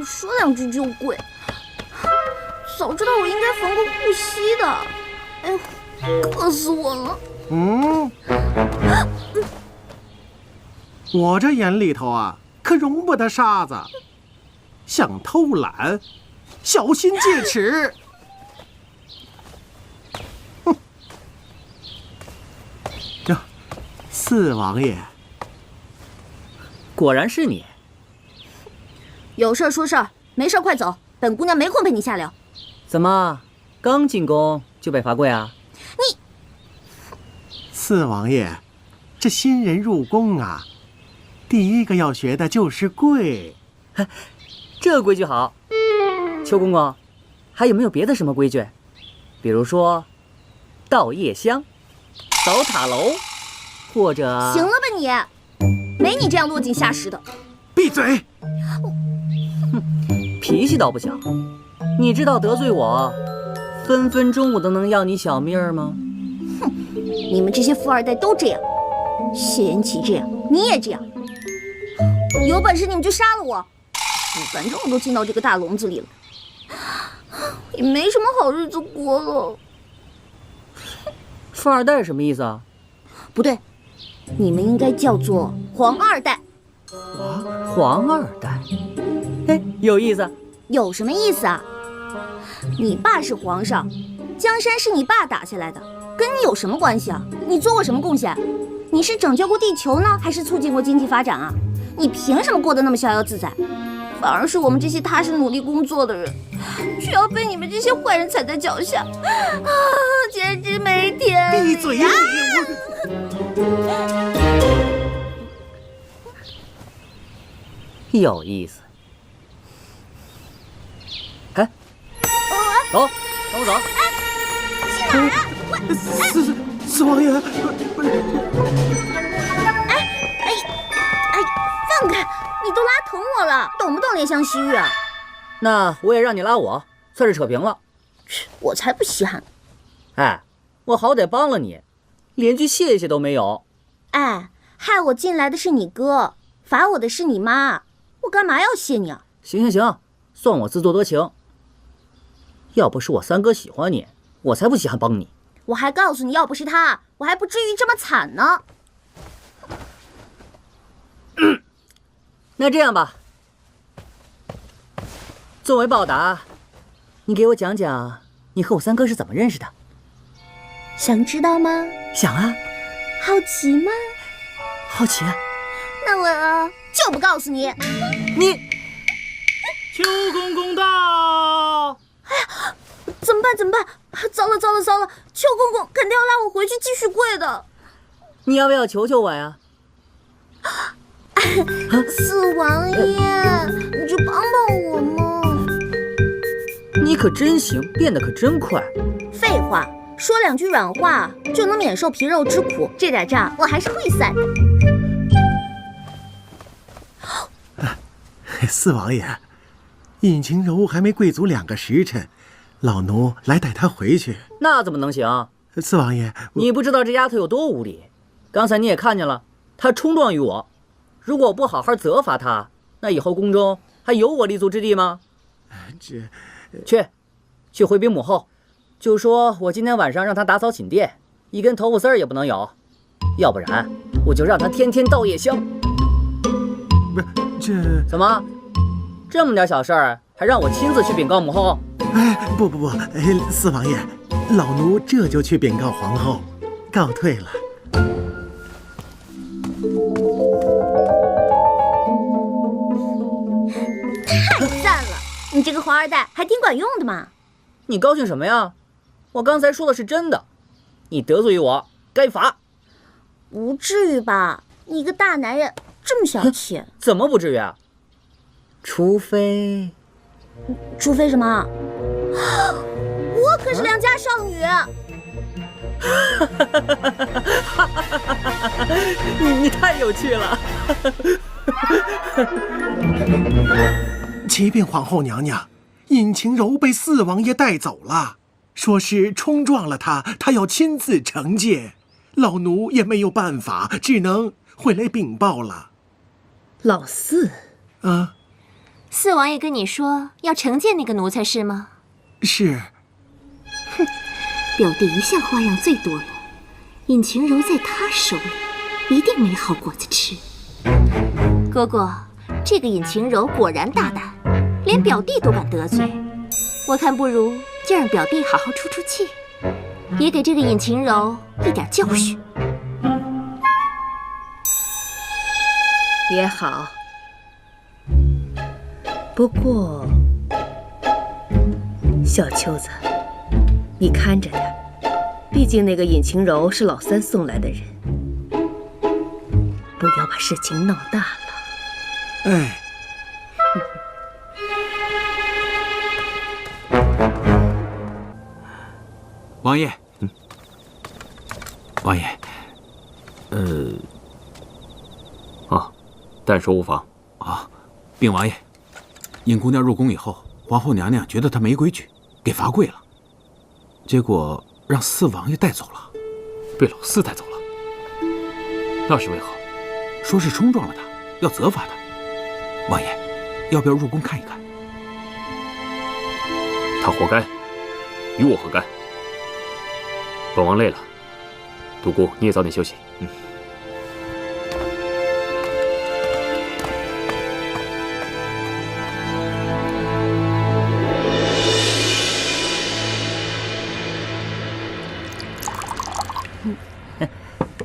说两句就跪。早知道我应该缝个护膝的。哎呦，渴死我了。我这眼里头啊，可容不得沙子。想偷懒，小心戒尺。哼！哟，四王爷，果然是你。有事说事儿，没事快走，本姑娘没空陪你下聊。怎么，刚进宫就被罚跪啊？你，四王爷，这新人入宫啊，第一个要学的就是跪。这规矩好。邱公公，还有没有别的什么规矩？比如说，倒夜香、扫塔楼，或者……行了吧你，没你这样落井下石的。闭嘴！脾气倒不小。你知道得罪我，分分钟我都能要你小命吗？哼，你们这些富二代都这样，谢延琪这样，你也这样。有本事你们就杀了我！反正我都进到这个大笼子里了，也没什么好日子过了。富二代什么意思啊？不对，你们应该叫做皇二代。皇二代？哎，有意思。有什么意思啊？你爸是皇上，江山是你爸打下来的，跟你有什么关系啊？你做过什么贡献？你是拯救过地球呢，还是促进过经济发展啊？你凭什么过得那么逍遥自在？反而是我们这些踏实努力工作的人，却要被你们这些坏人踩在脚下，啊，简直没天理！闭嘴呀！有意思。哎，走，跟我走。去哪儿啊？四王爷，放开！你都拉疼我了，懂不懂怜香惜玉啊？那我也让你拉我，算是扯平了。我才不稀罕。哎，我好歹帮了你，连句谢谢都没有。哎，害我进来的是你哥，罚我的是你妈，我干嘛要谢你啊？行，算我自作多情。要不是我三哥喜欢你，我才不稀罕帮你。我还告诉你，要不是他，我还不至于这么惨呢。那这样吧，作为报答，你给我讲讲你和我三哥是怎么认识的。想知道吗？想啊。好奇吗？好奇啊。那我就不告诉你。你，邱公公到！哎呀，怎么办？糟了！邱公公肯定要拉我回去继续跪的。你要不要求求我呀？四王爷，你就帮帮我嘛！你可真行，变得可真快。废话，说两句软话就能免受皮肉之苦，这点账我还是会算的。四王爷，尹晴柔还没跪足2个时辰，老奴来带她回去。那怎么能行？四王爷，你不知道这丫头有多无理。刚才你也看见了，她冲撞于我。如果我不好好责罚她，那以后宫中还有我立足之地吗？去回禀母后，就说我今天晚上让她打扫寝殿，一根头发丝儿也不能有，要不然我就让她天天倒夜香。不，怎么，这么点小事儿还让我亲自去禀告母后？哎，不，四王爷，老奴这就去禀告皇后，告退了。太赞了，你这个皇二代还挺管用的嘛。你高兴什么呀？我刚才说的是真的，你得罪于我，该罚。不至于吧？你一个大男人这么小气？怎么不至于啊？除非什么？我可是良家少女。你太有趣了。启禀皇后娘娘，尹晴柔被四王爷带走了，说是冲撞了他，他要亲自惩戒。老奴也没有办法，只能回来禀报了。老四啊，四王爷跟你说要惩戒那个奴才是吗？是。表弟一向花样最多了，尹晴柔在他手里一定没好果子吃。哥哥，这个尹晴柔果然大胆，连表弟都敢得罪。我看不如就让表弟好好出出气，也给这个尹晴柔一点教训。也好，不过小秋子，你看着点，毕竟那个尹晴柔是老三送来的人，不要把事情闹大了。哎，王爷，王爷，但说无妨。啊，禀王爷，尹姑娘入宫以后，皇后娘娘觉得她没规矩，给罚跪了，结果让四王爷带走了，被老四带走了，那是为何？说是冲撞了她，要责罚她。王爷，要不要入宫看一看？他活该，与我何干？本王累了，独孤你也早点休息。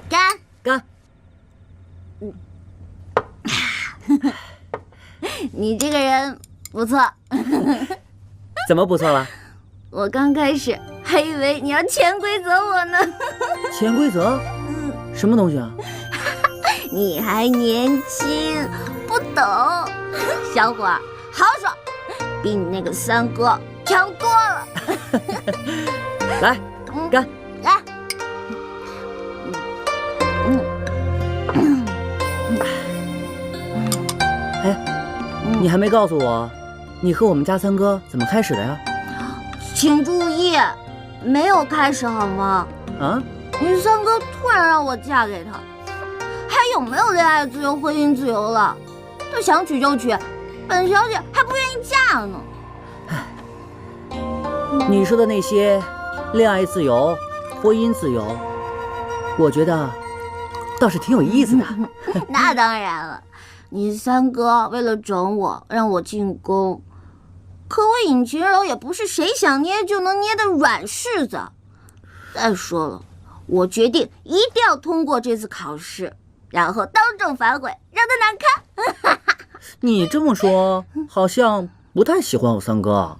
干！干！你这个人不错。怎么不错了？我刚开始还以为你要潜规则我呢。潜规则？什么东西啊？你还年轻，不懂。小伙儿豪爽，比你那个三哥强多了。来，干！来。你还没告诉我，你和我们家三哥怎么开始的呀？请注意，没有开始好吗？啊？你三哥突然让我嫁给他，还有没有恋爱自由、婚姻自由了？他想娶就娶，本小姐还不愿意嫁呢。你说的那些恋爱自由、婚姻自由，我觉得倒是挺有意思的。那当然了。你三哥为了整我，让我进宫，可我尹晴柔也不是谁想捏就能捏的软柿子。再说了，我决定一定要通过这次考试，然后当众反悔，让他难看。你这么说，好像不太喜欢我三哥。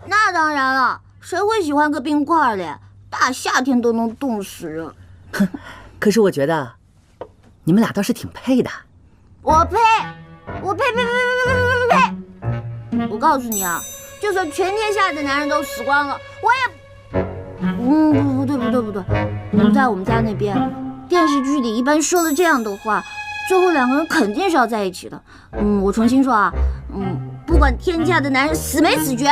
那当然了，谁会喜欢个冰块嘞？大夏天都能冻死人。可是我觉得你们俩倒是挺配的。我呸！我呸！我告诉你啊，就算全天下的男人都死光了，我也……不对，在我们家那边，电视剧里一般说的这样的话，最后两个人肯定是要在一起的。我重新说啊，不管天下的男人死没死绝，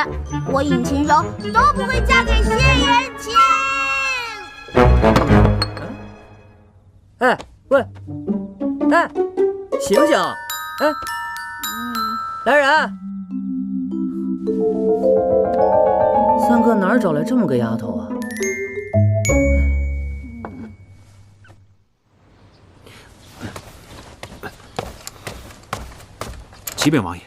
我尹晴柔都不会嫁给谢元清。哎，喂，哎，醒醒！哎，来人！三哥哪儿找来这么个丫头啊？启禀王爷，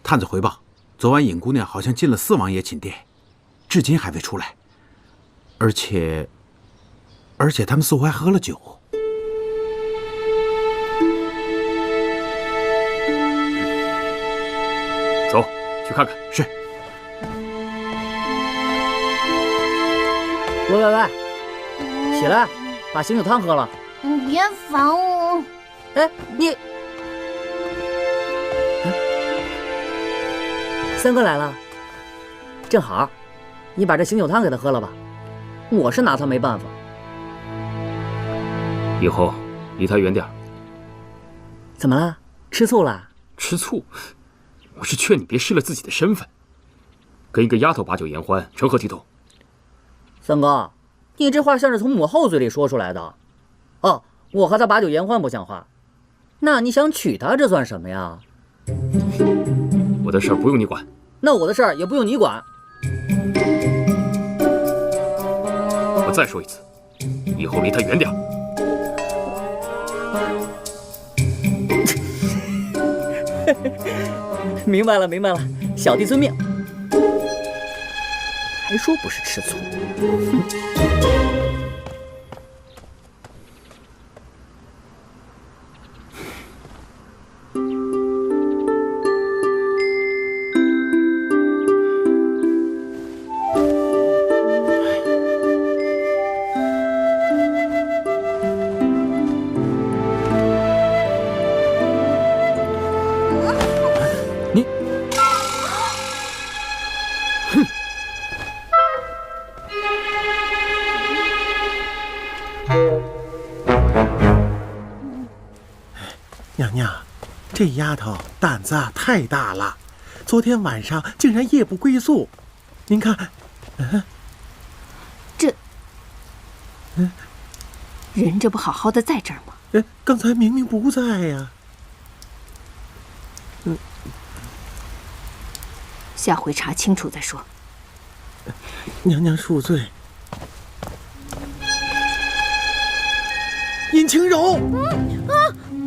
探子回报，昨晚尹姑娘好像进了四王爷寝殿，至今还未出来，而且他们似乎还喝了酒。走，去看看。是。喂，起来，把醒酒汤喝了。你别烦我。哎，你。三哥来了，正好，你把这醒酒汤给他喝了吧。我是拿他没办法。以后离他远点。怎么了？吃醋了？吃醋？我是劝你别失了自己的身份，跟一个丫头把酒言欢，成何体统？三哥，你这话像是从母后嘴里说出来的。哦，我和他把酒言欢不像话，那你想娶她，这算什么呀？我的事儿不用你管。那我的事儿也不用你管。我再说一次，以后离他远点。明白了，明白了，小弟遵命。还说不是吃醋。娘娘，这丫头胆子太大了，昨天晚上竟然夜不归宿。您看，人这不好好的在这儿吗？刚才明明不在呀。下回查清楚再说。娘娘恕罪。尹晴柔，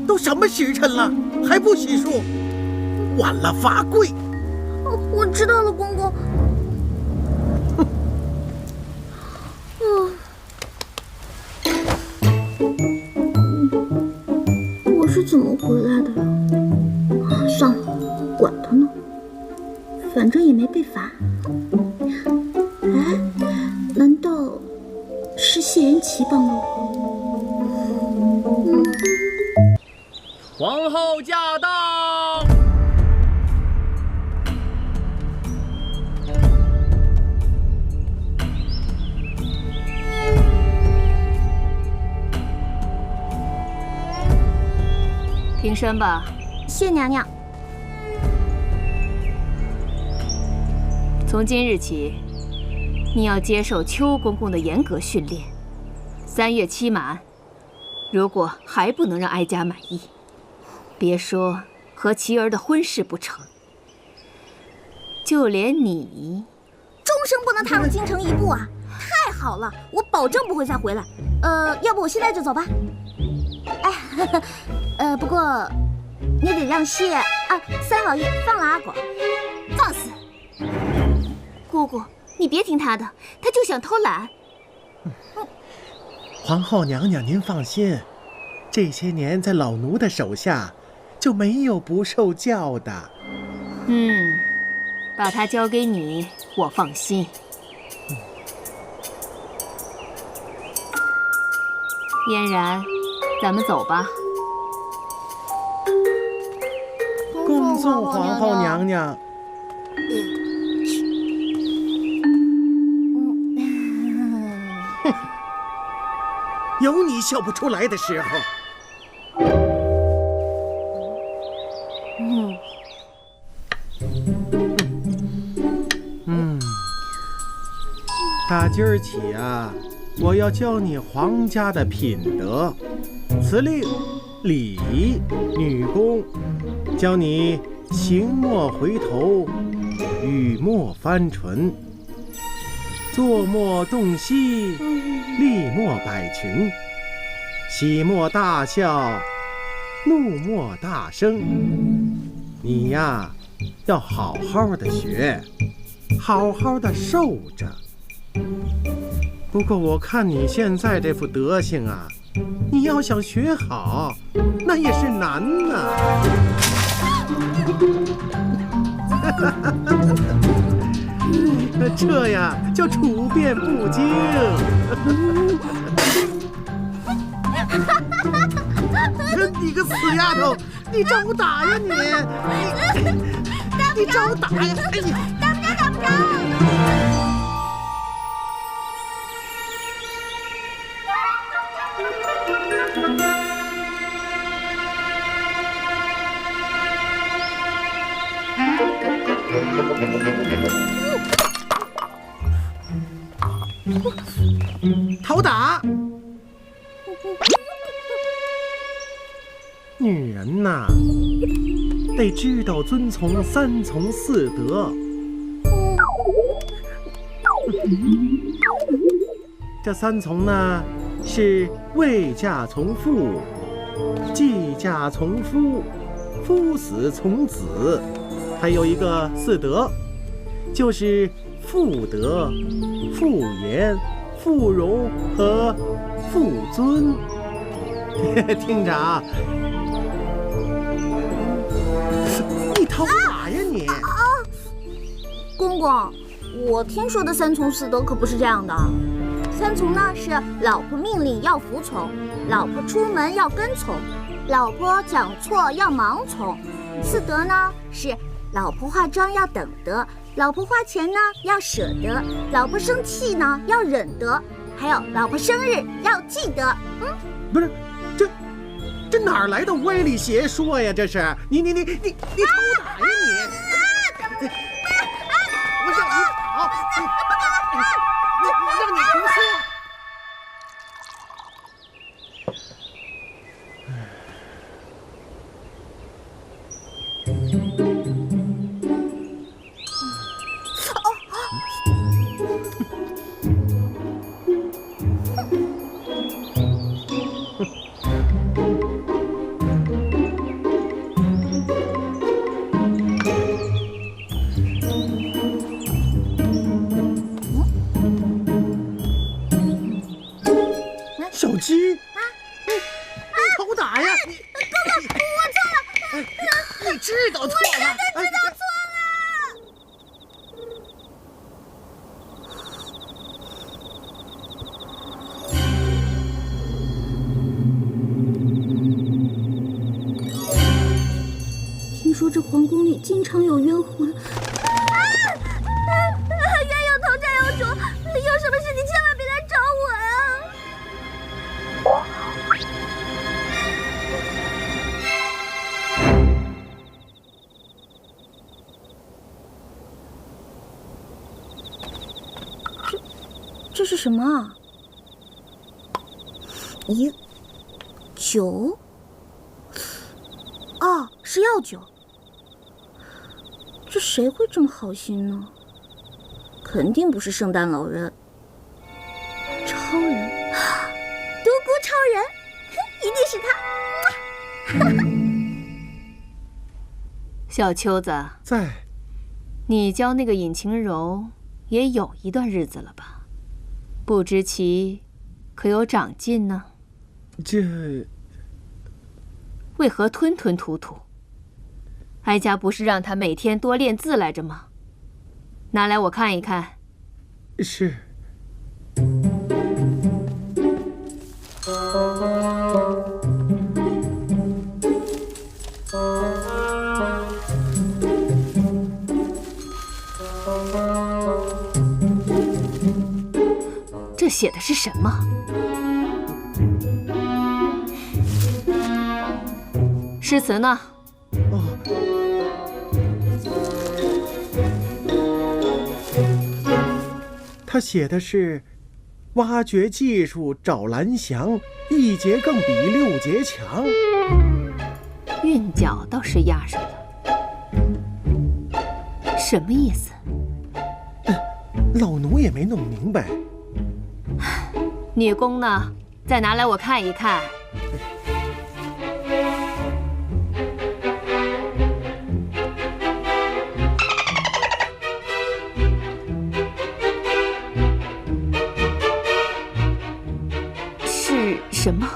都什么时辰了，还不洗漱？晚了罚跪。我知道了，公公。我是怎么回来的呀？算了，管他呢，反正也没被罚。哎，难道是谢元琪帮了我？皇后驾到！平身吧。谢娘娘。从今日起，你要接受邱公公的严格训练。3月期满，如果还不能让哀家满意，别说和琪儿的婚事不成，就连你，终生不能踏入京城一步啊！太好了，我保证不会再回来。要不我现在就走吧。哎，不过你得让三老爷放了阿狗。放肆！姑姑，你别听他的，他就想偷懒。皇后娘娘，您放心，这些年在老奴的手下，就没有不受教的。把他交给你，我放心。嫣然，咱们走吧。恭送皇后娘娘。有你笑不出来的时候。打今儿起啊，我要教你皇家的品德、辞令、礼仪、女工，教你行莫回头，语莫翻唇，坐莫动膝，立莫摆裙，喜莫大笑，怒莫大声。你呀，要好好的学，好好的受着。不过我看你现在这副德行啊，你要想学好，那也是难呐。这呀叫处变不惊。你个死丫头，你找我打呀你找我打呀！哎呀，打不着。讨打！女人呐，得知道遵从三从四德。这三从呢，是未嫁从父，继嫁从夫，夫死从子，还有一个四德，就是妇德、妇言、妇容和妇尊。厅长，你逃哪呀你？公公，我听说的三从四德可不是这样的。三从呢是老婆命令要服从，老婆出门要跟从，老婆讲错要盲从。四德呢是老婆化妆要等得，老婆花钱呢要舍得，老婆生气呢要忍得，还有老婆生日要记得。不是，这哪儿来的歪理邪说呀？这是你逃哪呀你？我让你跑，我让你胡说。小鸡，你逃哪呀？公公，我错了，你知道错了，我真的知道错了。听说这皇宫里经常有冤魂，冤有头债有主，有什么事你千万别来找我呀！这是什么啊？咦，酒？哦，是药酒。这谁会这么好心呢？肯定不是圣诞老人。超人，独孤超人，一定是他。小秋子，在。你教那个尹晴柔也有一段日子了吧？不知其可有长进呢？这为何吞吞吐吐？哀家不是让他每天多练字来着吗？拿来我看一看。是。这写的是什么？诗词呢？他写的是挖掘技术找蓝翔，1节更比6节强。韵脚倒是押上了，什么意思？老奴也没弄明白。女工呢？再拿来我看一看。是什么？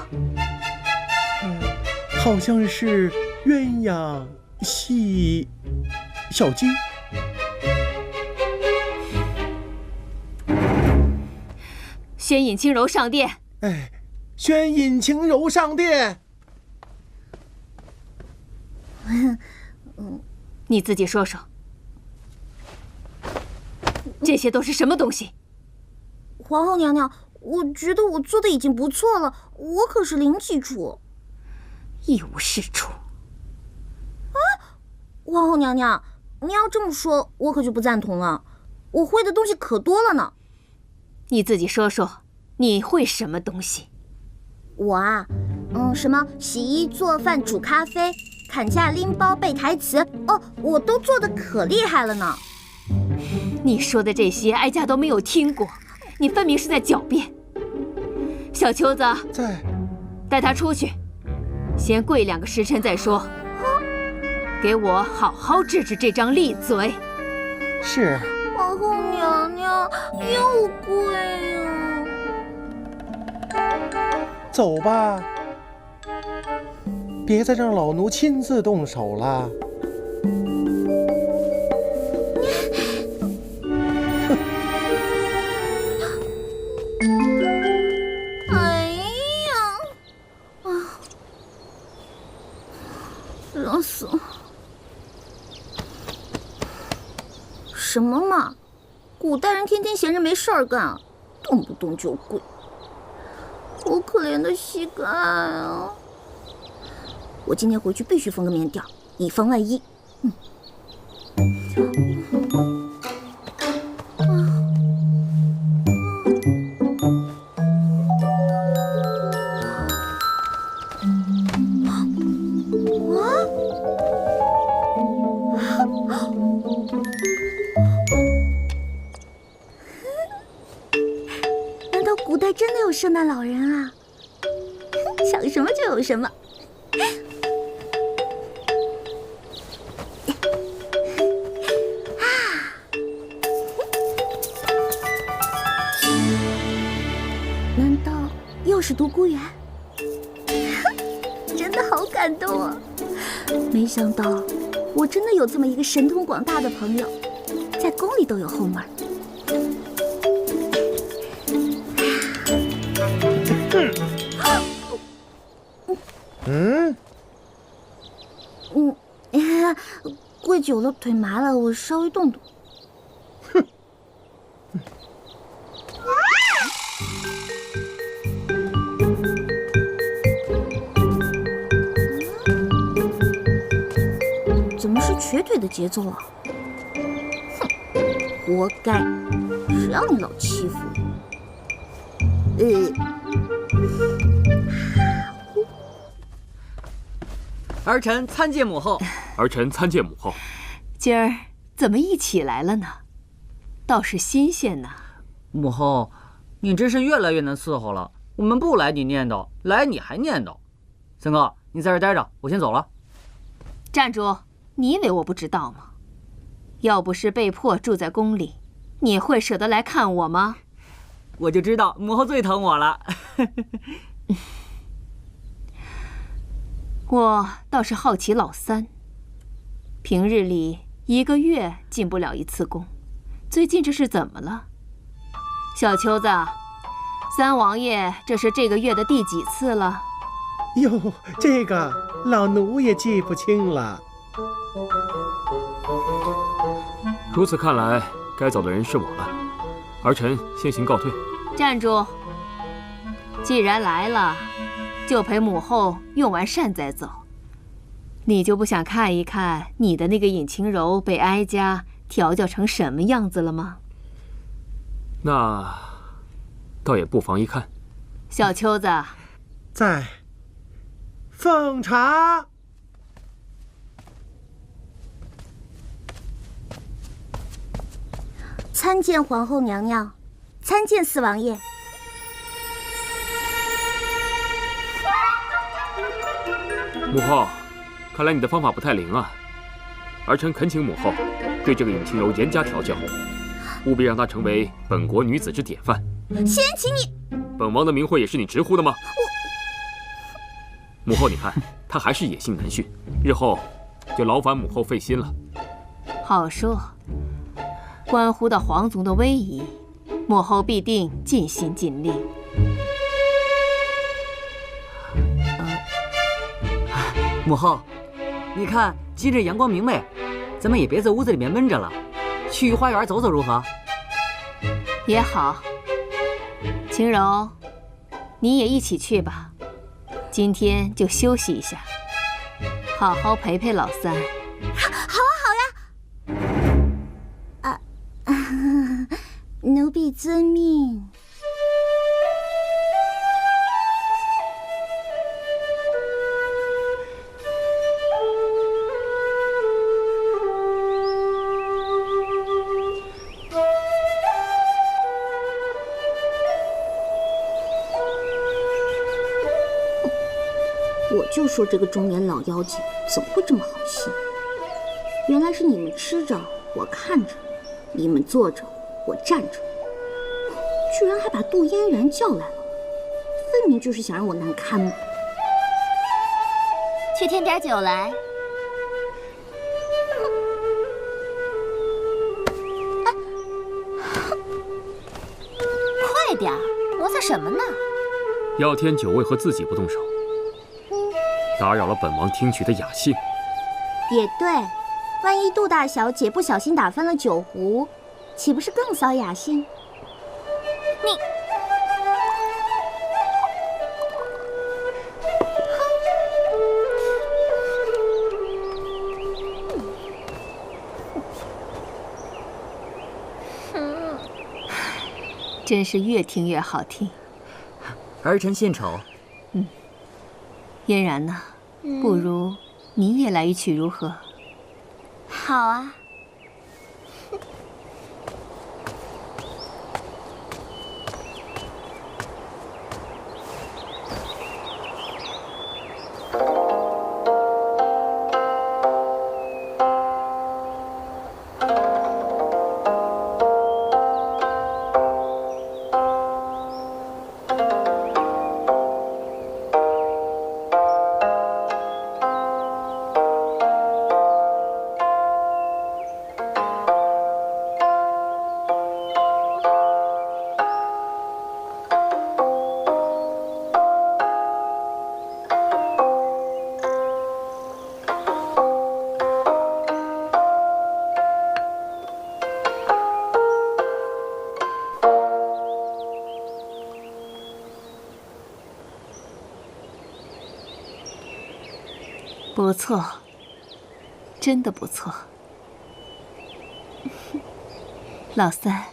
好像是鸳鸯戏小鸡。宣尹清柔上殿。哎，宣尹晴柔上殿。你自己说说，这些都是什么东西？皇后娘娘，我觉得我做的已经不错了，我可是零基础。一无是处。啊，皇后娘娘，你要这么说，我可就不赞同了。我会的东西可多了呢。你自己说说，你会什么东西？我啊，什么洗衣、做饭、煮咖啡，砍价、拎包、背台词，哦，我都做得可厉害了呢。你说的这些，哀家都没有听过，你分明是在狡辩。小秋子，在，带他出去，先跪2个时辰再说。给我好好治治这张利嘴。是。皇后娘娘又跪呀。走吧，别再让老奴亲自动手了。哎呀，热死了！什么嘛，古代人天天闲着没事儿干，动不动就跪。我可怜的膝盖啊！我今天回去必须缝个棉貂，以防万一。难道古代真的有圣诞老人啊？想什么就有什么。难道又是独孤园？真的好感动啊！没想到我真的有这么一个神通广大的朋友，在宫里都有后门。跪久了腿麻了，我稍微动动。怎么是瘸腿的节奏啊？哼，活该！谁让你老欺负我？儿臣参见母后。儿臣参见母后。今儿怎么一起来了呢？倒是新鲜呢。母后，你真是越来越难伺候了。我们不来你念叨，来你还念叨。三哥，你在这待着，我先走了。站住！你以为我不知道吗？要不是被迫住在宫里，你会舍得来看我吗？我就知道母后最疼我了。我倒是好奇老三，平日里1个月进不了1次宫，最近这是怎么了？小秋子，三王爷这是这个月的第几次了？哟，这个老奴也记不清了。如此看来，该走的人是我了。儿臣先行告退。站住！既然来了，就陪母后用完膳再走。你就不想看一看你的那个尹晴柔被哀家调教成什么样子了吗？那倒也不妨一看。小秋子，在。奉茶。参见皇后娘娘，参见四王爷。母后，看来你的方法不太灵啊。儿臣恳请母后对这个尹晴柔严加调教，务必让她成为本国女子之典范。先请你。本王的名讳也是你直呼的吗？母后，你看她还是野性难驯，日后就劳烦母后费心了。好说，关乎到皇族的威仪，母后必定尽心尽力。母后，你看今日阳光明媚，咱们也别在屋子里面闷着了，去花园走走如何？也好。晴柔，你也一起去吧。今天就休息一下，好好陪陪老三。好啊，好呀。奴婢遵命。就说这个中年老妖精怎么会这么好心，原来是你们吃着我看着，你们坐着我站着，居然还把杜嫣然叫来了，分明就是想让我难堪嘛。去添点酒来。快点儿，磨蹭什么呢？要添酒为何自己不动手？打扰了本王听曲的雅兴。也对，万一杜大小姐不小心打翻了酒壶，岂不是更骚雅兴？你。真是越听越好听。儿臣献丑。嫣然呢？不如你也来一曲如何？好啊。不错，真的不错。老三，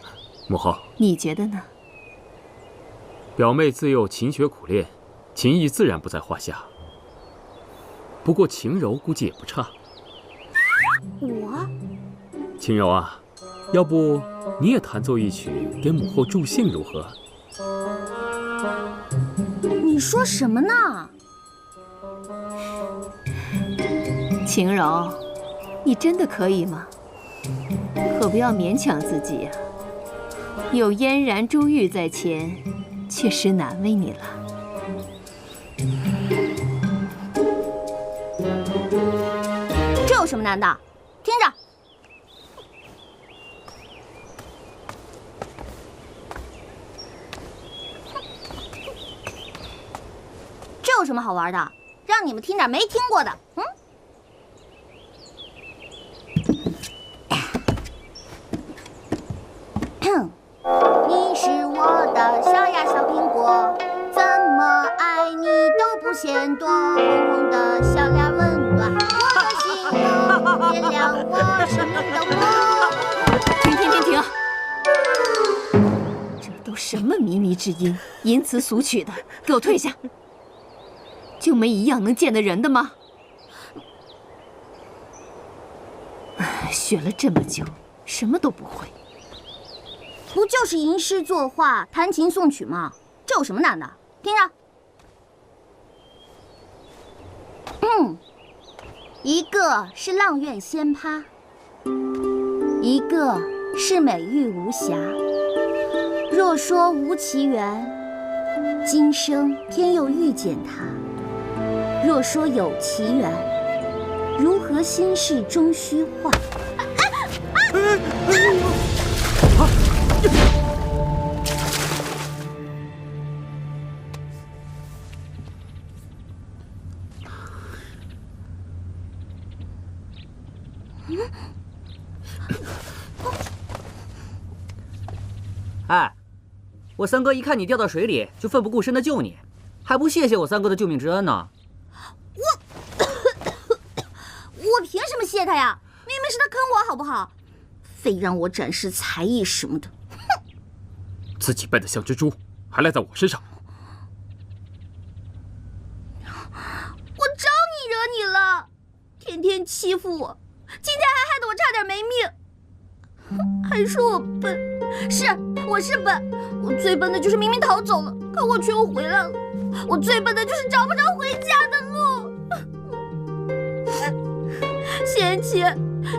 母后，你觉得呢？表妹自幼勤学苦练，琴艺自然不在话下。不过晴柔估计也不差。我？晴柔啊，要不你也弹奏一曲给母后助兴如何？你说什么呢？晴柔，你真的可以吗？可不要勉强自己呀。有嫣然、珠玉在前，确实难为你了。这有什么难的？听着。这有什么好玩的？让你们听点没听过的。你是我的小呀小苹果，怎么爱你都不嫌多，红红的小脸温暖我的心窝，点亮我生命的火。停！这都什么靡靡之音，淫词俗曲的，给我退下！就没一样能见的人的吗？学了这么久，什么都不会。不就是吟诗作画、弹琴诵曲吗？这有什么难的？听着，一个是阆苑仙葩，一个是美玉无瑕。若说无其缘，今生偏又遇见他；若说有其缘，如何心事终虚化？哎，我三哥一看你掉到水里，就奋不顾身的救你，还不谢谢我三哥的救命之恩呢？我凭什么谢他呀？明明是他坑我，好不好？非让我展示才艺什么的，哼！自己笨得像只猪，还赖在我身上。我招你惹你了？天天欺负我，今天还害得我差点没命，还说我笨。是，我是笨，我最笨的就是明明逃走了，可我却又回来了。我最笨的就是找不着回家的路。贤妻，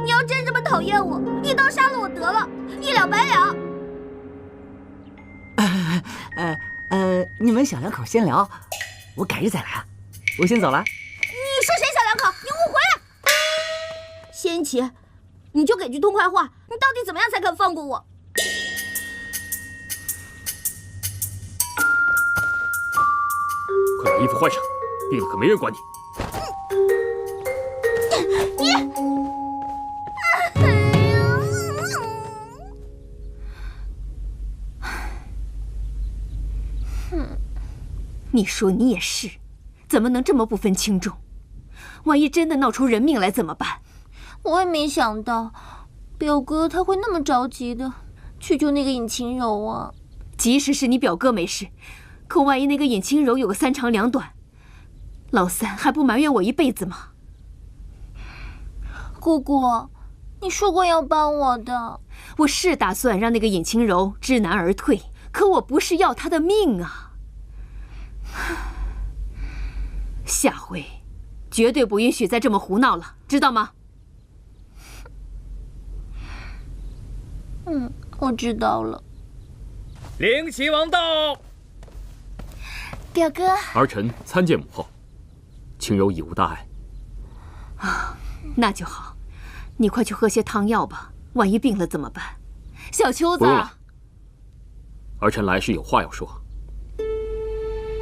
你要真这么讨厌我，一刀杀了我得了，一了百了。你们小两口先聊，我改日再来啊。我先走了。你说谁小两口？你误会了。贤妻，你就给句痛快话，你到底怎么样才肯放过我？快把衣服换上，病了可没人管你。你说你也是，怎么能这么不分轻重？万一真的闹出人命来怎么办？我也没想到，表哥他会那么着急的去救那个尹晴柔啊。即使是你表哥没事，可万一那个尹清柔有个三长两短，老三还不埋怨我一辈子吗？姑姑，你说过要帮我的。我是打算让那个尹清柔知难而退，可我不是要她的命啊！下回绝对不允许再这么胡闹了，知道吗？我知道了。灵齐王到。表哥，儿臣参见母后，清柔已无大碍。啊，那就好。你快去喝些汤药吧，万一病了怎么办？小秋子，不用了，儿臣来是有话要说。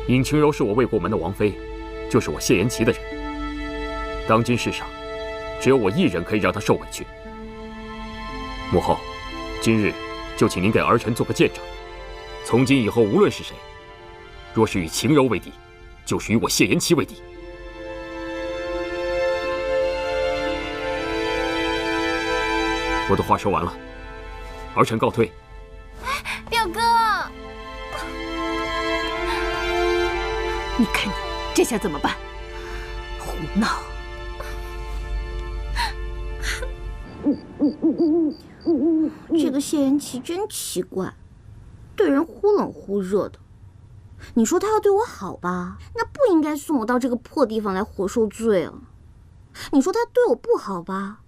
尹清柔是我未过门的王妃，就是我谢延琪的人。当今世上，只有我一人可以让她受委屈。母后，今日就请您给儿臣做个见证。从今以后，无论是谁，若是与晴柔为敌，就是与我谢延琪为敌。我的话说完了，儿臣告退。表哥，你看你这下怎么办？胡闹！这个谢延琪真奇怪，对人忽冷忽热的。你说他要对我好吧，那不应该送我到这个破地方来活受罪啊。你说他对我不好吧，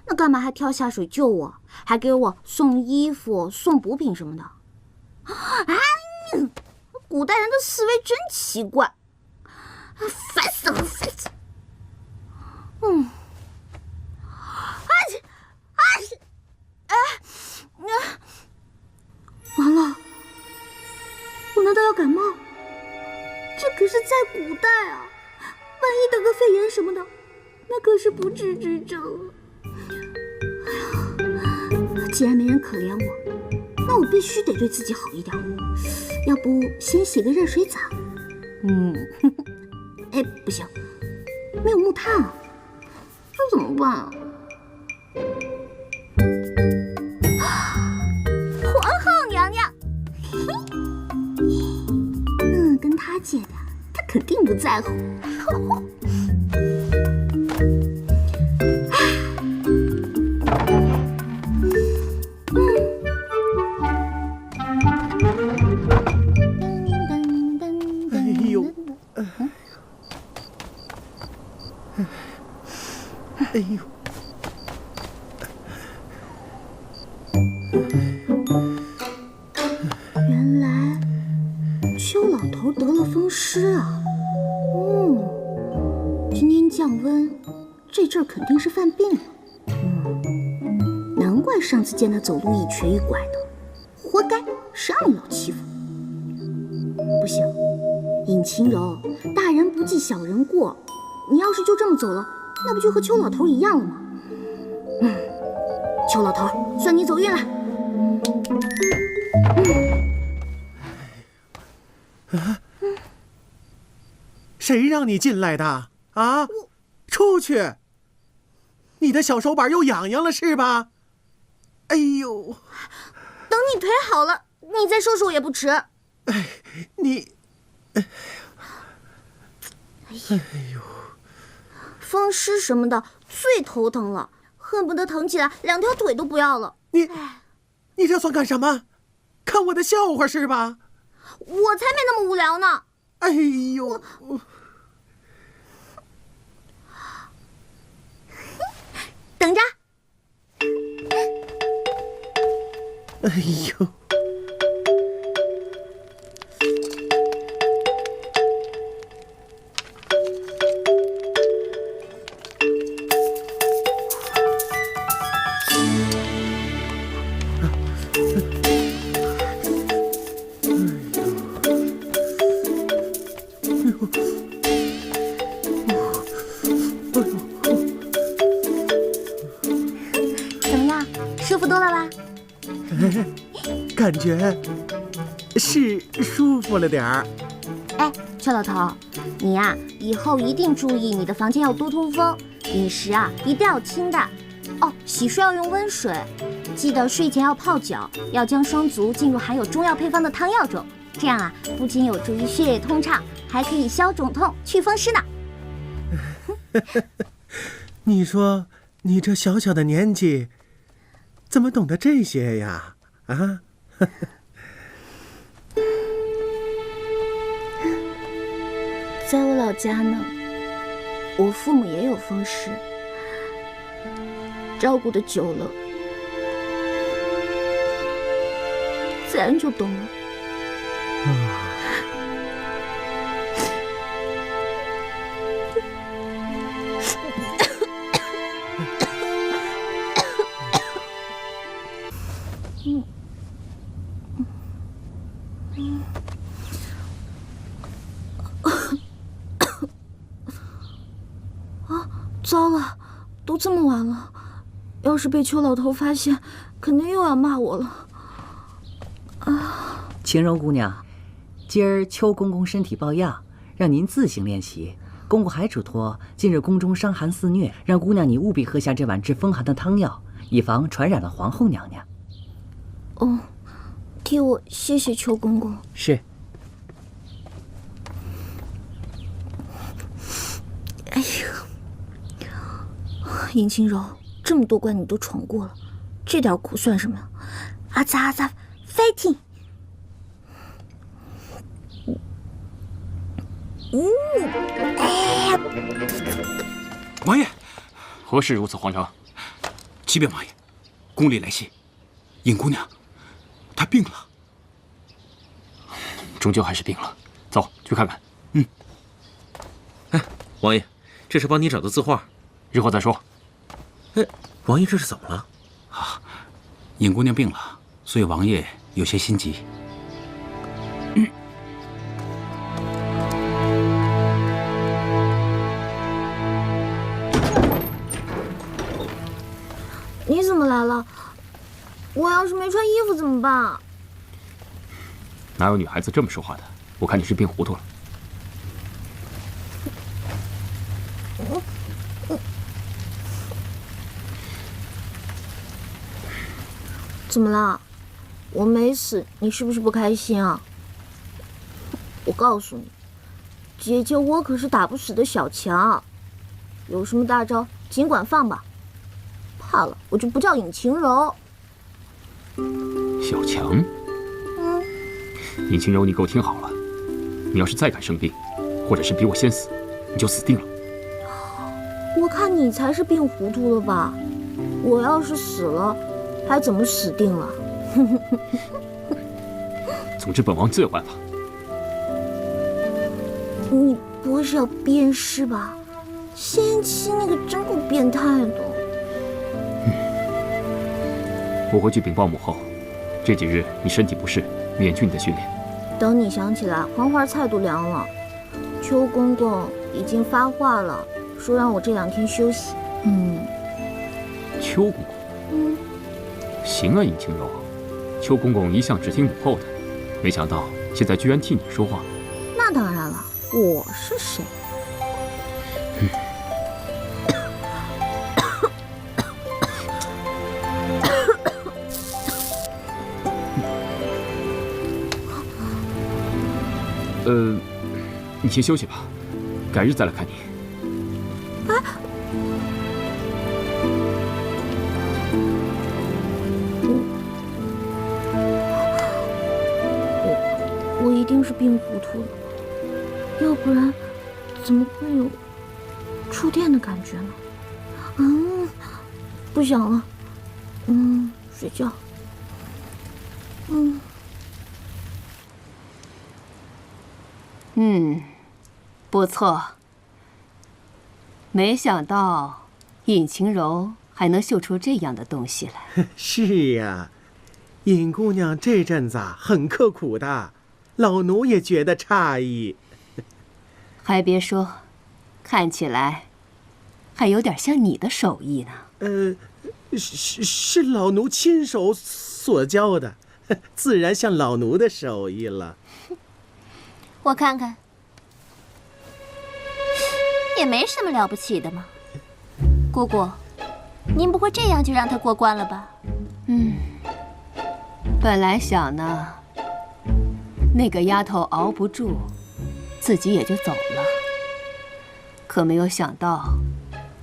那干嘛还跳下水救我，还给我送衣服、送补品什么的？古代人的思维真奇怪，烦死了，烦死了。完了，我难道要感冒？这可是在古代啊，万一得个肺炎什么的，那可是不治之症。既然没人可怜我，那我必须得对自己好一点。要不先洗个热水澡？哎，不行，没有木炭啊，这怎么办啊？皇后娘娘，跟她借的，她肯定不在乎。哎呦！原来邱老头得了风湿啊！今天降温，这阵儿肯定是犯病了。难怪上次见他走路一瘸一拐的，活该，谁让你老欺负？不行，尹晴柔，大人不计小人过，你要是就这么走了，那不就和邱老头一样了吗？邱老头，算你走运了。谁让你进来的啊？出去！你的小手板又痒痒了是吧？哎呦！等你腿好了，你再说说也不迟。哎，你……哎呦！风湿什么的最头疼了，恨不得疼起来两条腿都不要了。你这算干什么？看我的笑话是吧？我才没那么无聊呢。哎呦！等着。哎呦！怎么样，舒服多了吧？感觉是舒服了点儿。哎，邱老头，你呀，以后一定注意你的房间要多通风，饮食啊一定要清淡。哦，洗漱要用温水，记得睡前要泡脚，要将双足浸入含有中药配方的汤药中，这样啊不仅有助于血液通畅，还可以消肿痛、祛风湿呢。你说你这小小的年纪，怎么懂得这些呀？啊？在我老家呢，我父母也有风湿，照顾的久了，自然就懂了。糟了，都这么晚了，要是被邱老头发现，肯定又要骂我了。晴柔姑娘，今儿邱公公身体抱恙，让您自行练习。公公还嘱托，近日宫中伤寒肆虐，让姑娘你务必喝下这碗治风寒的汤药，以防传染了皇后娘娘。哦，替我谢谢邱公公。是。哎呀，尹晴柔，这么多关你都闯过了，这点苦算什么？阿扎阿扎 ，fighting！哎呀！王爷，何事如此慌张？启禀王爷，宫里来信，尹姑娘，她病了。终究还是病了，走去看看。哎，王爷，这是帮你找的字画，日后再说。哎，王爷这是怎么了？啊，尹姑娘病了，所以王爷有些心急。你怎么来了？我要是没穿衣服怎么办？哪有女孩子这么说话的？我看你是病糊涂了。怎么了？我没死，你是不是不开心啊？我告诉你，姐姐我可是打不死的小强，有什么大招尽管放吧。怕了，我就不叫尹晴柔。小强，尹晴柔，你给我听好了，你要是再敢生病，或者是比我先死，你就死定了。我看你才是病糊涂了吧？我要是死了，还怎么死定了？总之，本王自有办法。你不会是要鞭尸吧？先期那个真够变态的。我会去禀报母后，这几日你身体不适，免去你的训练。等你想起来，黄花菜都凉了。邱公公已经发话了，说让我这2天休息。邱公公，行啊，尹晴柔，邱公公一向只听母后的，没想到现在居然替你说话。那当然了，我是谁？你先休息吧，改日再来看你。我一定是病糊涂了，要不然怎么会有触电的感觉呢？不想了，睡觉。不错。没想到尹晴柔还能绣出这样的东西来。是呀，尹姑娘这阵子很刻苦的，老奴也觉得诧异。还别说，看起来还有点像你的手艺呢。是老奴亲手所教的，自然像老奴的手艺了。我看看，也没什么了不起的嘛。姑姑，您不会这样就让他过关了吧？本来想呢，那个丫头熬不住，自己也就走了。可没有想到，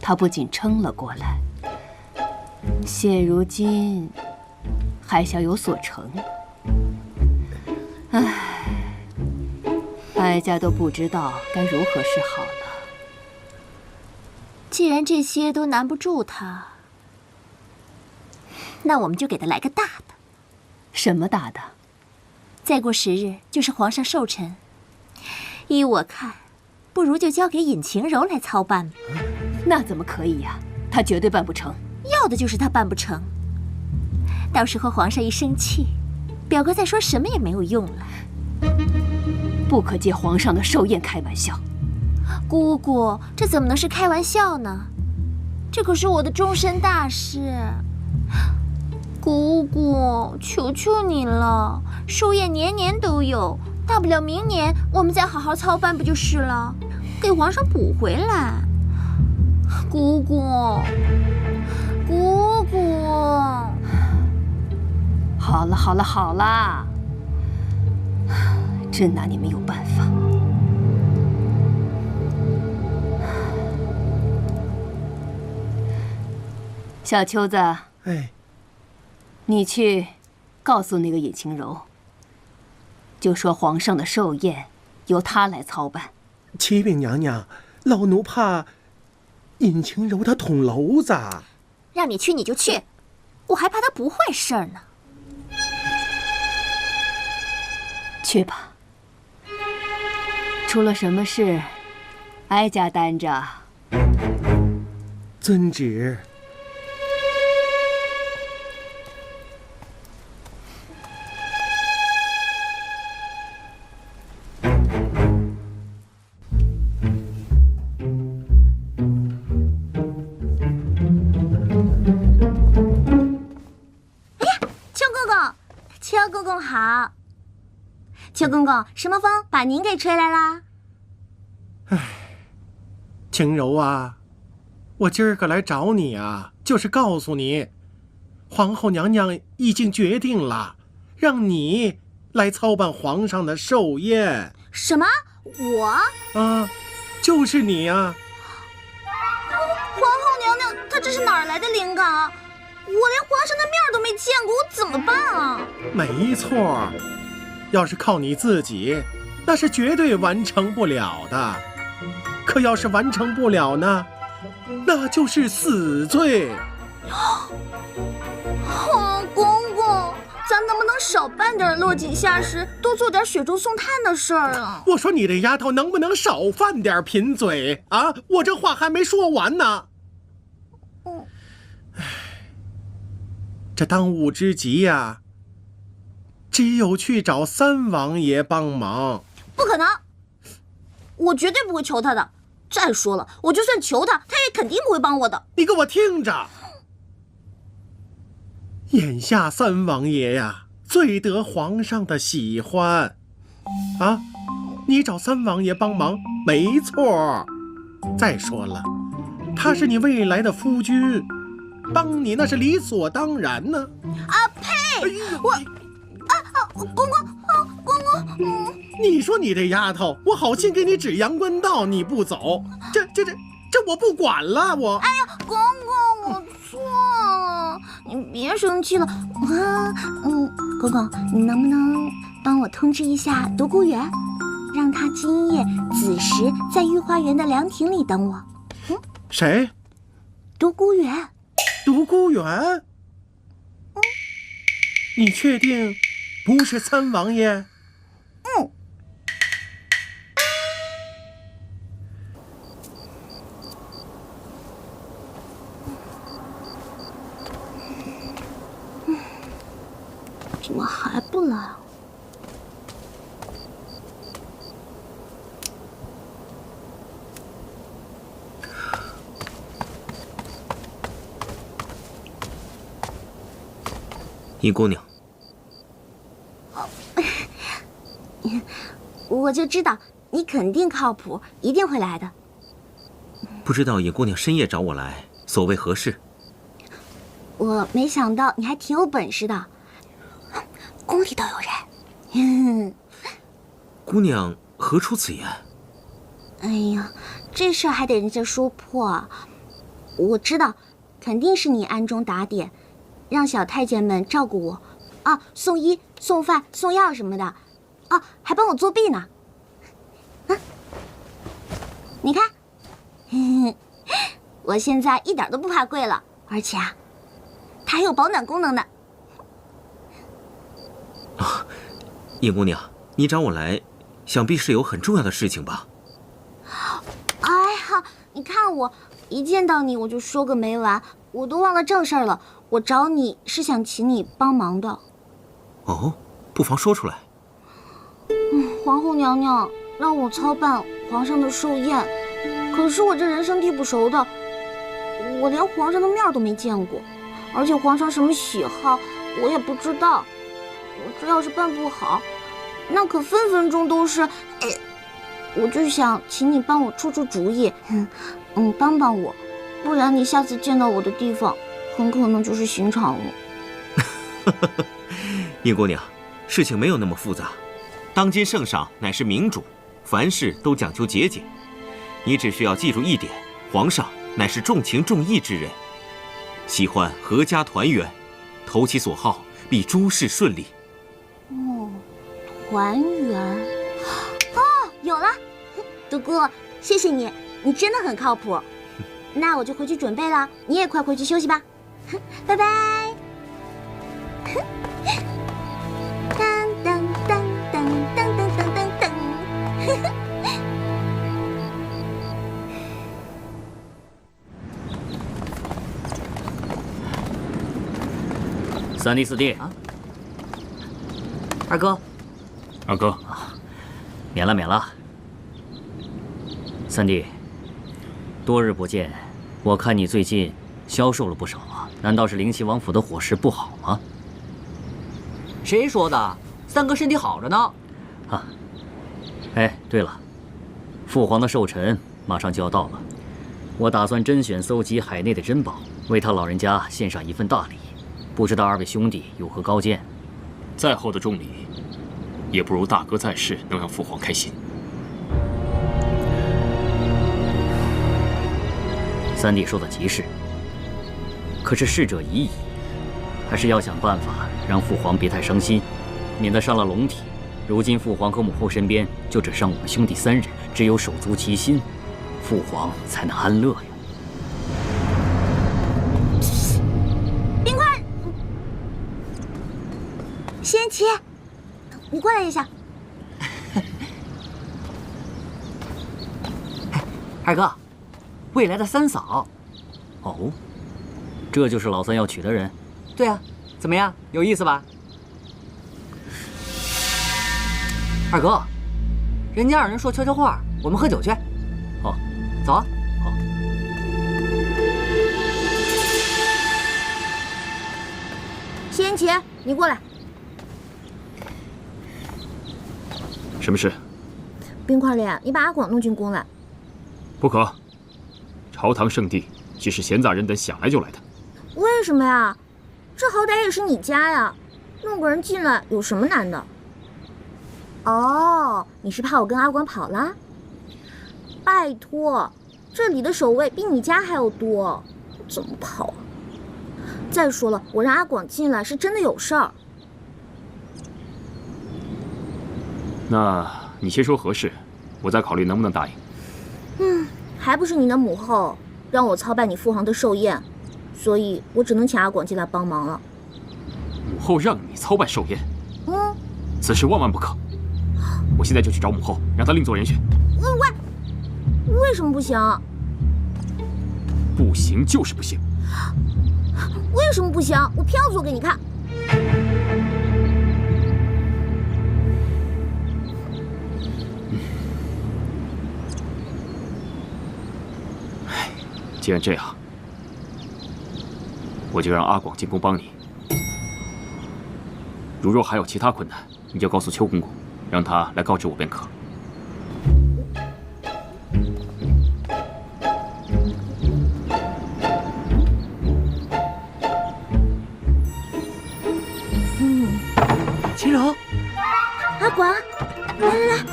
她不仅撑了过来，现如今还想有所成。哀家都不知道该如何是好了。既然这些都难不住他，那我们就给他来个大的。什么大的？再过10日就是皇上寿辰，依我看，不如就交给尹晴柔来操办吧。那怎么可以呀？她绝对办不成。要的就是她办不成。到时候皇上一生气，表哥再说什么也没有用了。不可借皇上的寿宴开玩笑。姑姑，这怎么能是开玩笑呢？这可是我的终身大事。姑姑，求求你了，寿宴年年都有，大不了明年我们再好好操办不就是了？给皇上补回来。姑姑，姑姑。好了好了好了，真拿你没有办法。小秋子，你去告诉那个尹晴柔，就说皇上的寿宴由她来操办。启禀娘娘，老奴怕尹晴柔她捅娄子。让你去你就去，我还怕她不会事儿呢。去吧，出了什么事，哀家担着。遵旨。邱公公好。邱公公，什么风把您给吹来啦？晴柔啊，我今儿个来找你啊，就是告诉你，皇后娘娘已经决定了，让你来操办皇上的寿宴。什么？我？啊，就是你啊！皇后娘娘，她这是哪儿来的灵感啊？我连皇上的面都没见过，我怎么办啊？没错，要是靠你自己，那是绝对完成不了的。可要是完成不了呢，那就是死罪。公公，咱能不能少办点落井下石，多做点雪中送炭的事儿啊？我说你这丫头能不能少犯点贫嘴啊？我这话还没说完呢。这当务之急呀，只有去找三王爷帮忙。不可能，我绝对不会求他的。再说了，我就算求他，他也肯定不会帮我的。你给我听着，眼下三王爷呀，最得皇上的喜欢啊！你找三王爷帮忙没错。再说了，他是你未来的夫君，帮你那是理所当然呢。啊呸！公公，公公，你说你这丫头，我好心给你指阳关道，你不走，这我不管了，我。哎呀，公公，我错了，你别生气了。公公，你能不能帮我通知一下独孤远，让他今夜子时在御花园的凉亭里等我？谁？独孤远。独孤远？你确定不是三王爷？怎么还不来啊？尹姑娘，我就知道你肯定靠谱，一定会来的。不知道尹姑娘深夜找我来，所谓何事？我没想到你还挺有本事的，宫里都有人。姑娘何出此言？哎呀，这事儿还得人家说破。我知道，肯定是你暗中打点，让小太监们照顾我，啊，送医、送饭、送药什么的，啊，还帮我作弊呢。啊，你看，我现在一点都不怕贵了，而且啊，它还有保暖功能呢。啊，尹姑娘，你找我来，想必是有很重要的事情吧？哎呀，你看我一见到你我就说个没完，我都忘了正事儿了。我找你是想请你帮忙的。哦，不妨说出来。皇后娘娘让我操办皇上的寿宴，可是我这人生地不熟的，我连皇上的面都没见过，而且皇上什么喜好我也不知道。我这要是办不好，那可分分钟都是……我就想请你帮我出出主意，帮帮我，不然你下次见到我的地方，很可能就是刑场了。尹姑娘，事情没有那么复杂。当今圣上乃是明主，凡事都讲究节俭。你只需要记住一点，皇上乃是重情重义之人，喜欢阖家团圆，投其所好，必诸事顺利。哦，团圆。有了，独孤，谢谢你，你真的很靠谱。那我就回去准备了，你也快回去休息吧，拜拜。当当当当当当当当当。三弟四弟啊，二哥，二哥。免了免了，三弟，多日不见，我看你最近消瘦了不少啊，难道是灵齐王府的伙食不好吗？谁说的？三哥身体好着呢。啊，哎，对了，父皇的寿辰马上就要到了，我打算甄选搜集海内的珍宝，为他老人家献上一份大礼，不知道二位兄弟有何高见？再厚的重礼，也不如大哥在世能让父皇开心。三弟说的极是，可是逝者已矣，还是要想办法让父皇别太伤心，免得伤了龙体。如今父皇和母后身边就只剩我们兄弟三人，只有手足齐心，父皇才能安乐呀。冰块，仙琪，你过来一下。二哥，未来的三嫂。哦，这就是老三要娶的人？对啊，怎么样，有意思吧？二哥，人家二人说悄悄话，我们喝酒去。好，走啊。好。仙琪，你过来。什么事？冰块脸，你把阿广弄进宫来。不可！朝堂圣地，岂是闲杂人等想来就来的？为什么呀？这好歹也是你家呀，弄个人进来有什么难的？哦，你是怕我跟阿广跑了？拜托，这里的守卫比你家还要多，怎么跑啊？再说了，我让阿广进来是真的有事儿。那你先说何事，我再考虑能不能答应。还不是你的母后让我操办你父皇的寿宴，所以我只能请阿广进来帮忙了。母后让你操办寿宴，嗯，此事万万不可。我现在就去找母后，让她另作人选。为什么不行？不行就是不行。为什么不行？我偏要做给你看。既然这样，我就让阿广进宫帮你。如若还有其他困难，你就告诉邱公公，让他来告知我便可。秦柔，阿广，来，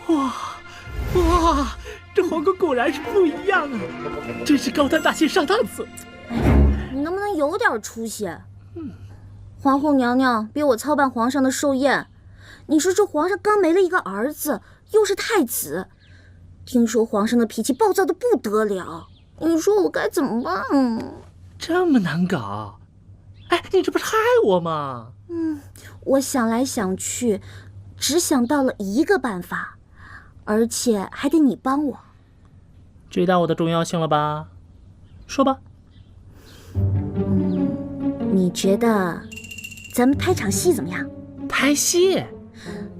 哇，这皇宫果然是不一样啊！真是高端大气上档次。你能不能有点出息？皇后娘娘逼我操办皇上的寿宴，你说这皇上刚没了一个儿子，又是太子，听说皇上的脾气暴躁的不得了，你说我该怎么办？这么难搞？哎，你这不是害我吗？我想来想去，只想到了一个办法，而且还得你帮我。知道我的重要性了吧？说吧。你觉得咱们拍场戏怎么样？拍戏？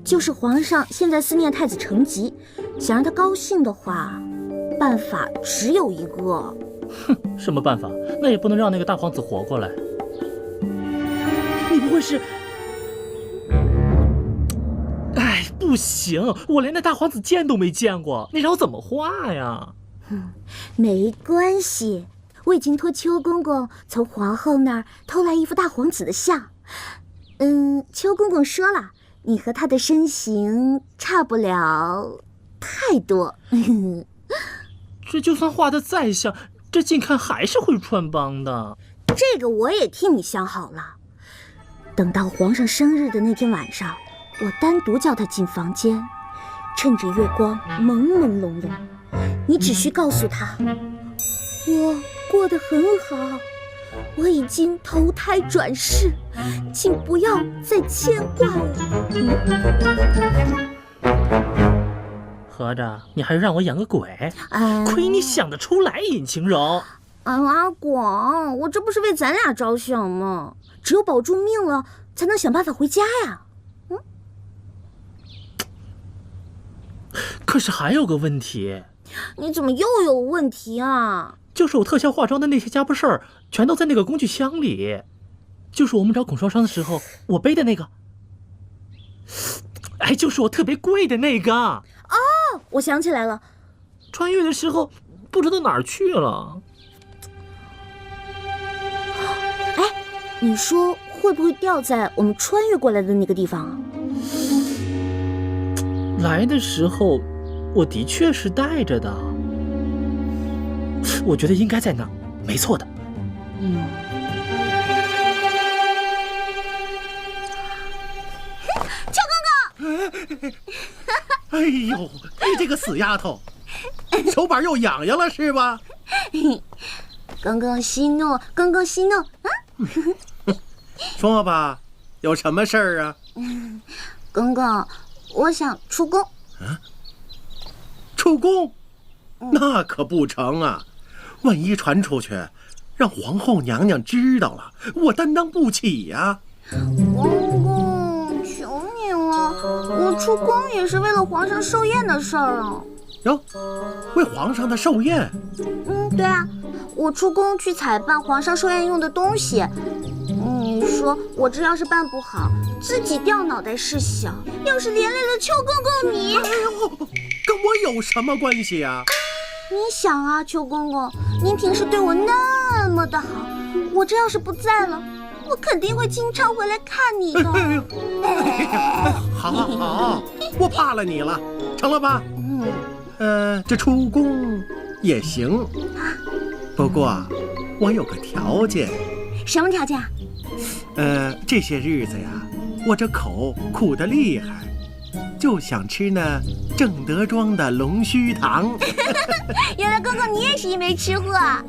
就是皇上现在思念太子成吉，想让他高兴的话，办法只有一个。哼，什么办法？那也不能让那个大皇子活过来。你不会是……哎，不行，我连那大皇子见都没见过，你让我怎么画呀？没关系，我已经托邱公公从皇后那儿偷来一幅大皇子的像。邱公公说了，你和他的身形差不了太多。这就算画得再像，这近看还是会穿帮的。这个我也替你想好了，等到皇上生日的那天晚上，我单独叫他进房间，趁着月光朦朦胧胧，你只需告诉他，我过得很好，我已经投胎转世，请不要再牵挂我。合着你还是让我演个鬼？亏你想得出来，尹晴柔。阿广，我这不是为咱俩着想吗？只有保住命了，才能想办法回家呀。可是还有个问题。你怎么又有问题啊？就是我特效化妆的那些家伙事儿，全都在那个工具箱里。就是我们找孔双双的时候，我背的那个。哎，就是我特别贵的那个。哦，我想起来了，穿越的时候不知道哪儿去了。哎，你说会不会掉在我们穿越过来的那个地方啊？来的时候我的确是带着的，我觉得应该在那儿，没错的。邱公公！哎呦，你这个死丫头，手板又痒痒了是吧？公公息怒，公公息怒啊！说吧，有什么事儿啊？公公，我想出宫。出宫？那可不成啊！万一传出去，让皇后娘娘知道了，我担当不起呀。公公，求你了，我出宫也是为了皇上寿宴的事儿啊。哟，为皇上的寿宴？对啊，我出宫去采办皇上寿宴用的东西。你说我这要是办不好，自己掉脑袋是小，要是连累了邱公公你，哎呦，跟我有什么关系啊？你想啊，邱公公，您平时对我那么的好，我这要是不在了，我肯定会经常回来看你的。好，我怕了你了，成了吧？这出宫也行，不过我有个条件。什么条件啊？这些日子呀，我这口苦得厉害，就想吃那正德庄的龙须糖。原来公公你也是一枚吃货啊！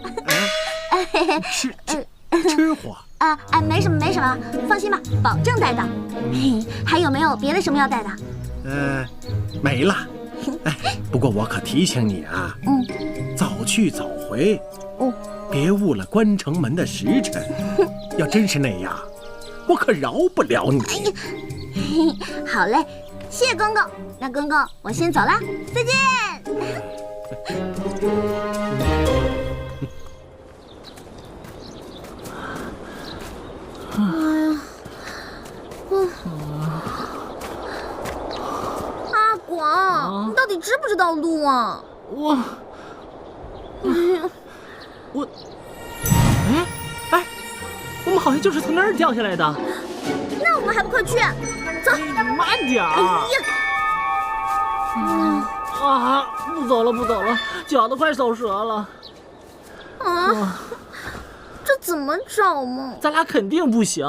吃货。没什么没什么，放心吧，保证带的。还有没有别的什么要带的？没了。不过我可提醒你啊，早去早回，别误了关城门的时辰。要真是那样，我可饶不了你。好嘞，谢谢公公。那公公，我先走了，再见。阿广，你到底知不知道路啊？我们好像就是从那儿掉下来的。那我们还不快去？走，慢点儿。不走了，脚都快走折了。这怎么找嘛？咱俩肯定不行。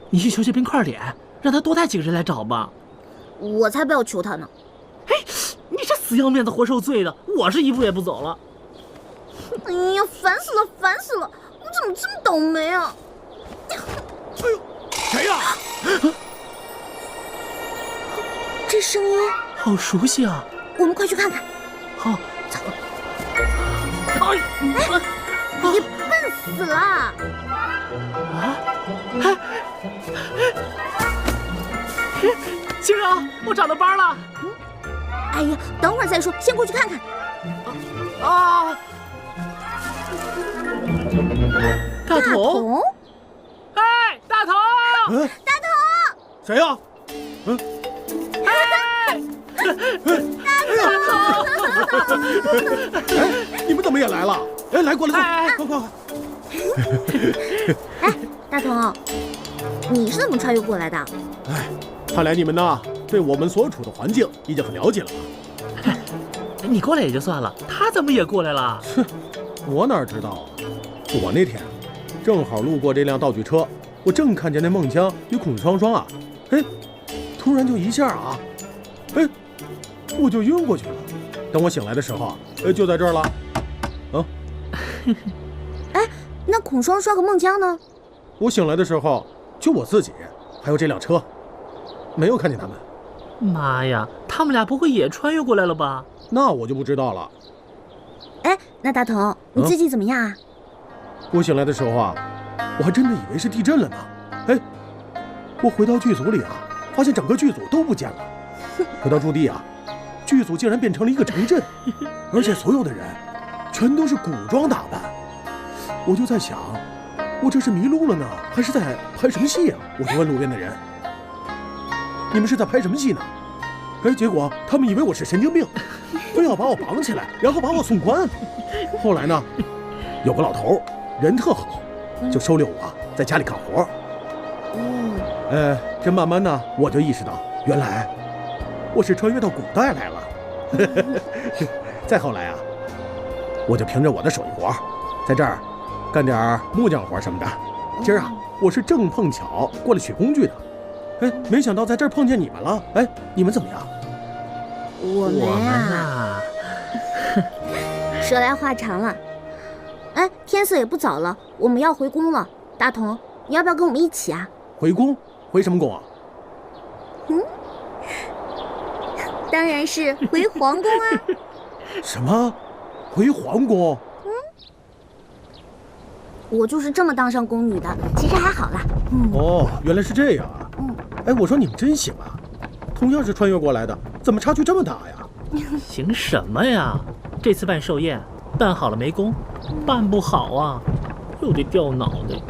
你去求求冰块脸，让他多带几个人来找吧。我才不要求他呢。你这死要面子活受罪的，我是一步也不走了。哎呀，烦死了，烦死了！你怎么这么倒霉啊？哎呦，谁呀？这声音好熟悉啊！我们快去看看。好，走。你笨死了！青柔，我找到班了。哎呀，等会儿再说，先过去看看。大头，大头，大头，谁呀？大头，你们怎么也来了？来，过来，快！大头，你是怎么穿越过来的？看来你们呢，对我们所处的环境已经很了解了吧？你过来也就算了，他怎么也过来了？我哪知道啊！我那天正好路过这辆道具车，我正看见那孟姜与孔双双啊，突然就一下啊，我就晕过去了。等我醒来的时候，就在这儿了。那孔双双和孟姜呢？我醒来的时候，就我自己，还有这辆车，没有看见他们。妈呀，他们俩不会也穿越过来了吧？那我就不知道了。那大头，你最近怎么样啊？我醒来的时候啊，我还真的以为是地震了呢。我回到剧组里啊，发现整个剧组都不见了。回到驻地啊，剧组竟然变成了一个城镇，而且所有的人全都是古装打扮。我就在想，我这是迷路了呢，还是在拍什么戏啊？我就问路边的人，你们是在拍什么戏呢？结果他们以为我是神经病，非要把我绑起来，然后把我送关。后来呢，有个老头人特好，就收留我在家里干活。这慢慢呢，我就意识到，原来我是穿越到古代来了。再后来啊，我就凭着我的手艺活，在这儿干点木匠活什么的。今儿啊，我是正碰巧过来取工具的。没想到在这儿碰见你们了。你们怎么样？我们啊，说来话长了。天色也不早了，我们要回宫了。大同，你要不要跟我们一起啊？回宫？回什么宫啊？当然是回皇宫啊。什么？回皇宫？我就是这么当上宫女的，其实还好啦。原来是这样啊。我说你们真行啊，同样是穿越过来的，怎么差距这么大呀？行什么呀？这次办寿宴，办好了没功，办不好啊，又得掉脑袋。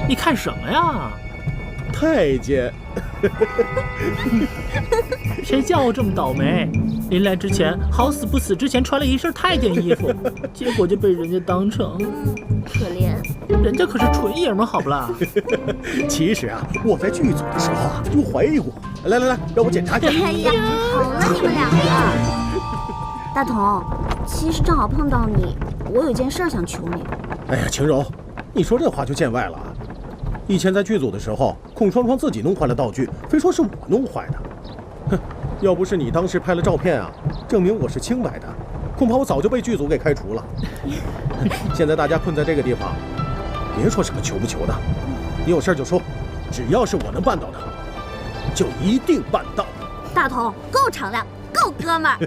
你看什么呀？太监。谁叫我这么倒霉？临来之前，好死不死之前穿了一身太监衣服，结果就被人家当成……可怜。人家可是纯爷们，好不啦？其实啊，我在剧组的时候啊，就怀疑过。来，让我检查一下。哎呀，好了你们两个。大同，其实正好碰到你，我有件事想求你。晴柔，你说这话就见外了。以前在剧组的时候，孔双双自己弄坏了道具，非说是我弄坏的。要不是你当时拍了照片啊，证明我是清白的，恐怕我早就被剧组给开除了。现在大家困在这个地方，别说什么求不求的，你有事就说，只要是我能办到的，就一定办到。大头够敞亮，够哥们儿。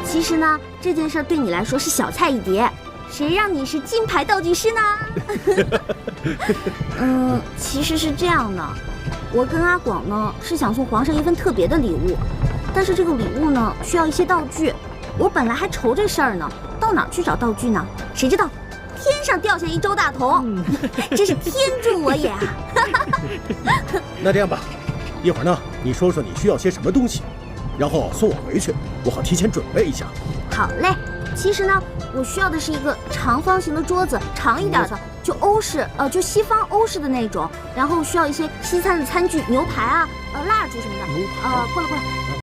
其实呢，这件事对你来说是小菜一碟，谁让你是金牌道具师呢？其实是这样的，我跟阿广呢是想送皇上一份特别的礼物，但是这个礼物呢需要一些道具，我本来还愁这事儿呢，到哪儿去找道具呢？谁知道天上掉下一周大头，真是天助我也啊！那这样吧，一会儿呢，你说说你需要些什么东西，然后送我回去，我好提前准备一下。好嘞，其实呢，我需要的是一个长方形的桌子，长一点的，就欧式，就西方欧式的那种，然后需要一些西餐的餐具，牛排啊，蜡烛什么的。过来。